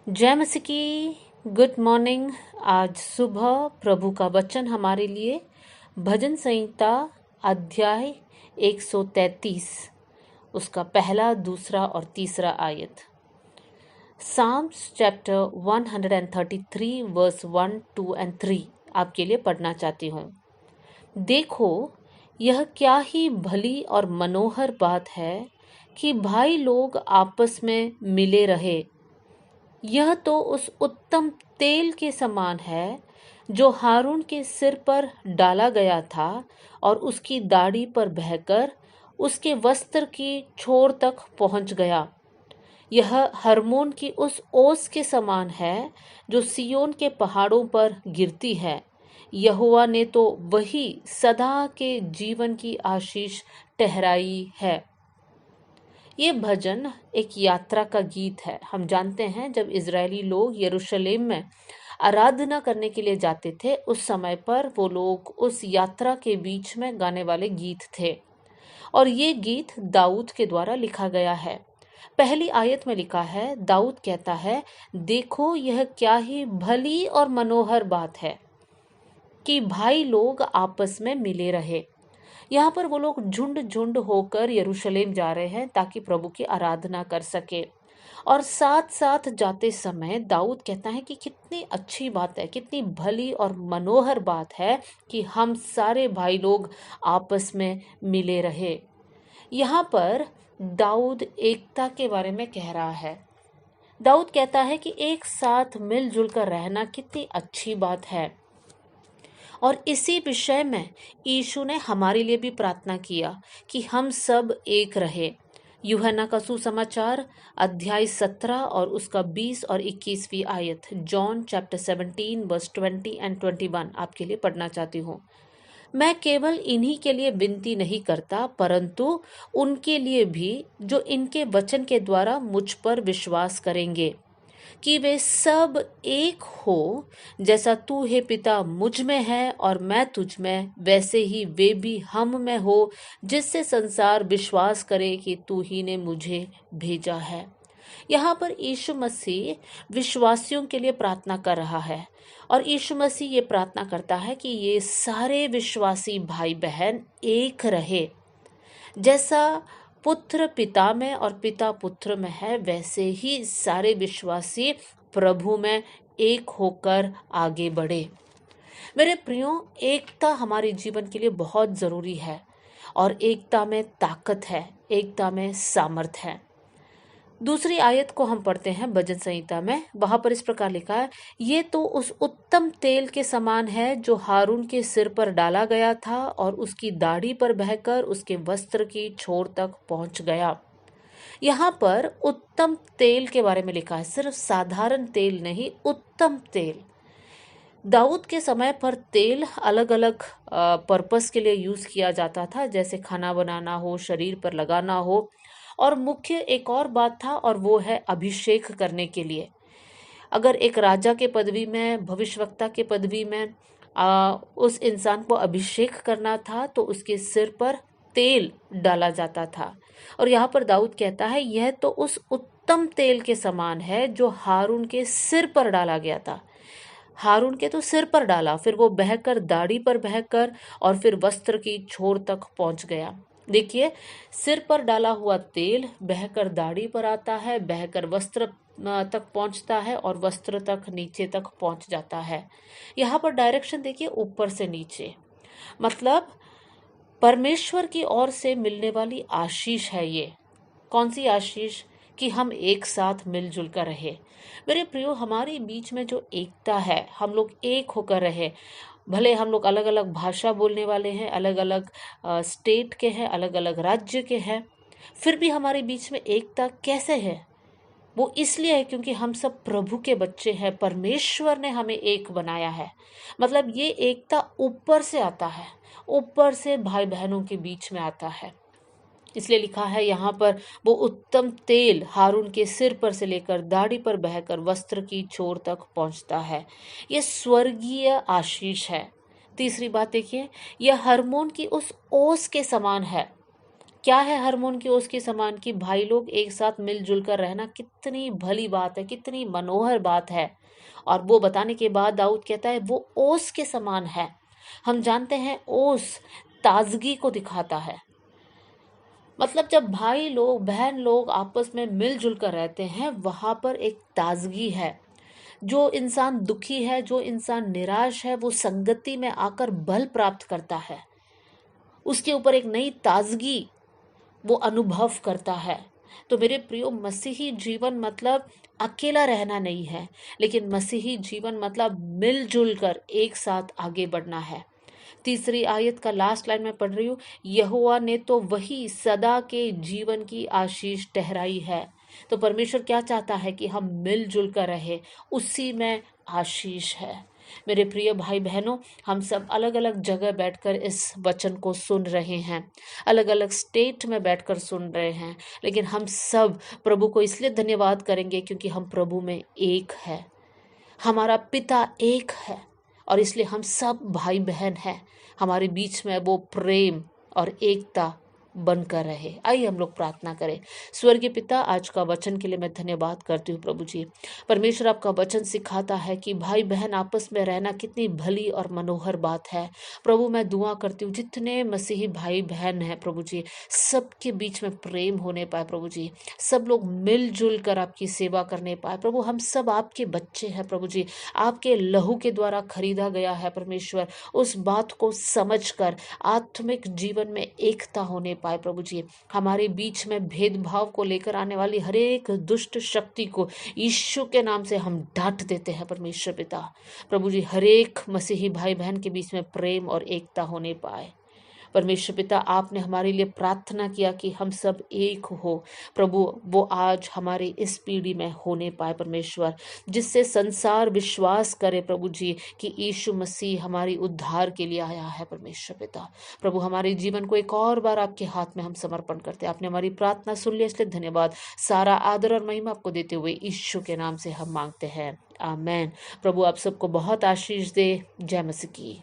जय मसीह की। Good morning. आज सुबह प्रभु का वचन हमारे लिए भजन संहिता अध्याय 133 उसका पहला, दूसरा और तीसरा आयत। साम्स चैप्टर 133 वर्स 1, 2 एंड 3 आपके लिए पढ़ना चाहती हूँ। देखो, यह क्या ही भली और मनोहर बात है कि भाई लोग आपस में मिले रहे। यह तो उस उत्तम तेल के समान है जो हारून के सिर पर डाला गया था और उसकी दाढ़ी पर बहकर उसके वस्त्र की छोर तक पहुंच गया। यह हर्मोन की उस ओस के समान है जो सियोन के पहाड़ों पर गिरती है। यहोवा ने तो वही सदा के जीवन की आशीष ठहराई है। ये भजन एक यात्रा का गीत है। हम जानते हैं जब इजरायली लोग यरूशलेम में आराधना करने के लिए जाते थे, उस समय पर वो लोग उस यात्रा के बीच में गाने वाले गीत थे और ये गीत दाऊद के द्वारा लिखा गया है। पहली आयत में लिखा है, दाऊद कहता है, देखो यह क्या ही भली और मनोहर बात है कि भाई लोग आपस में मिले रहे। यहाँ पर वो लोग झुंड झुंड होकर यरूशलेम जा रहे हैं ताकि प्रभु की आराधना कर सके। और साथ साथ जाते समय दाऊद कहता है कि कितनी अच्छी बात है, कितनी भली और मनोहर बात है कि हम सारे भाई लोग आपस में मिले रहे। यहाँ पर दाऊद एकता के बारे में कह रहा है। दाऊद कहता है कि एक साथ मिलजुल कर रहना कितनी अच्छी बात है। और इसी विषय में यीशु ने हमारे लिए भी प्रार्थना किया कि हम सब एक रहे। यूहन्ना का सुसमाचार अध्याय 17 और उसका 20 और 21वीं आयत, जॉन चैप्टर 17 वर्स 20 एंड 21 आपके लिए पढ़ना चाहती हूँ। मैं केवल इन्हीं के लिए विनती नहीं करता, परंतु उनके लिए भी जो इनके वचन के द्वारा मुझ पर विश्वास करेंगे, कि वे सब एक हो, जैसा तू हे पिता मुझ में है और मैं तुझ में, वैसे ही वे भी हम में हो, जिससे संसार विश्वास करे कि तू ही ने मुझे भेजा है। यहाँ पर यीशु मसीह विश्वासियों के लिए प्रार्थना कर रहा है और यीशु मसीह ये प्रार्थना करता है कि ये सारे विश्वासी भाई बहन एक रहे। जैसा पुत्र पिता में और पिता पुत्र में है, वैसे ही सारे विश्वासी प्रभु में एक होकर आगे बढ़े। मेरे प्रियो, एकता हमारे जीवन के लिए बहुत ज़रूरी है और एकता में ताकत है, एकता में सामर्थ है। दूसरी आयत को हम पढ़ते हैं भजन संहिता में। वहां पर इस प्रकार लिखा है, ये तो उस उत्तम तेल के समान है जो हारून के सिर पर डाला गया था और उसकी दाढ़ी पर बहकर उसके वस्त्र की छोर तक पहुंच गया। यहाँ पर उत्तम तेल के बारे में लिखा है, सिर्फ साधारण तेल नहीं, उत्तम तेल। दाऊद के समय पर तेल अलग अलग पर्पस के लिए यूज किया जाता था, जैसे खाना बनाना हो, शरीर पर लगाना हो, और मुख्य एक और बात था और वो है अभिषेक करने के लिए। अगर एक राजा के पदवी में, भविष्यवक्ता के पदवी में उस इंसान को अभिषेक करना था तो उसके सिर पर तेल डाला जाता था। और यहाँ पर दाऊद कहता है, यह तो उस उत्तम तेल के समान है जो हारून के सिर पर डाला गया था। हारून के तो सिर पर डाला, फिर वो बहकर दाढ़ी पर बहकर और फिर वस्त्र की छोर तक पहुंच गया। देखिए, सिर पर डाला हुआ तेल बहकर दाढ़ी पर आता है, बहकर वस्त्र तक पहुंचता है और वस्त्र तक नीचे तक पहुंच जाता है। यहाँ पर डायरेक्शन देखिए, ऊपर से नीचे, मतलब परमेश्वर की ओर से मिलने वाली आशीष है ये। कौन सी आशीष? कि हम एक साथ मिलजुल कर रहे। मेरे प्रियो, हमारे बीच में जो एकता है, हम लोग एक होकर रहे। भले हम लोग अलग अलग भाषा बोलने वाले हैं, अलग अलग स्टेट के हैं, अलग अलग राज्य के हैं, फिर भी हमारे बीच में एकता कैसे है? वो इसलिए है क्योंकि हम सब प्रभु के बच्चे हैं। परमेश्वर ने हमें एक बनाया है। मतलब ये एकता ऊपर से आता है, ऊपर से भाई बहनों के बीच में आता है। इसलिए लिखा है यहाँ पर, वो उत्तम तेल हारून के सिर पर से लेकर दाढ़ी पर बहकर वस्त्र की छोर तक पहुंचता है। ये स्वर्गीय आशीष है। तीसरी बात देखिए, यह हर्मोन की उस ओस के समान है। क्या है हरमोन की ओस के समान कि भाई लोग एक साथ मिलजुल कर रहना कितनी भली बात है, कितनी मनोहर बात है। और वो बताने के बाद दाऊद कहता है वो ओस के समान है। हम जानते हैं ओस ताजगी को दिखाता है। मतलब जब भाई लोग बहन लोग आपस में मिलजुल कर रहते हैं वहां पर एक ताजगी है। जो इंसान दुखी है, जो इंसान निराश है, वो संगति में आकर बल प्राप्त करता है। उसके ऊपर एक नई ताजगी वो अनुभव करता है। तो मेरे प्रियो, मसीही जीवन मतलब अकेला रहना नहीं है, लेकिन मसीही जीवन मतलब मिलजुल कर एक साथ आगे बढ़ना है। तीसरी आयत का लास्ट लाइन में पढ़ रही हूँ, यहोवा ने तो वही सदा के जीवन की आशीष ठहराई है। तो परमेश्वर क्या चाहता है कि हम मिलजुल कर रहे, उसी में आशीष है। मेरे प्रिय भाई बहनों, हम सब अलग अलग जगह बैठकर इस वचन को सुन रहे हैं, अलग अलग स्टेट में बैठकर सुन रहे हैं, लेकिन हम सब प्रभु को इसलिए धन्यवाद करेंगे क्योंकि हम प्रभु में एक है, हमारा पिता एक है, और इसलिए हम सब भाई बहन हैं। हमारे बीच में वो प्रेम और एकता बनकर रहे। आइए हम लोग प्रार्थना करें। स्वर्गीय पिता, आज का वचन के लिए मैं धन्यवाद करती हूँ प्रभु जी। परमेश्वर, आपका वचन सिखाता है कि भाई बहन आपस में रहना कितनी भली और मनोहर बात है। प्रभु, मैं दुआ करती हूँ जितने मसीही भाई बहन हैं प्रभु जी, सबके बीच में प्रेम होने पाए प्रभु जी, सब लोग मिलजुल कर आपकी सेवा करने पाए प्रभु। हम सब आपके बच्चे हैं प्रभु जी, आपके लहू के द्वारा खरीदा गया है परमेश्वर। उस बात को समझकर आत्मिक जीवन में एकता होने पाए प्रभु जी। हमारे बीच में भेदभाव को लेकर आने वाली हर एक दुष्ट शक्ति को यीशु के नाम से हम डांट देते हैं परमेश्वर पिता। प्रभु जी, हर एक मसीही भाई बहन के बीच में प्रेम और एकता होने पाए। परमेश्वर पिता, आपने हमारे लिए प्रार्थना किया कि हम सब एक हो प्रभु, वो आज हमारे इस पीढ़ी में होने पाए परमेश्वर, जिससे संसार विश्वास करे प्रभु जी कि यीशु मसीह हमारी उद्धार के लिए आया है परमेश्वर पिता। प्रभु, हमारे जीवन को एक और बार आपके हाथ में हम समर्पण करते हैं। आपने हमारी प्रार्थना सुन लिया, इसलिए धन्यवाद। सारा आदर और महिमा आपको देते हुए यीशु के नाम से हम मांगते हैं, आमेन। प्रभु आप सबको बहुत आशीष दे। जय मसीह की।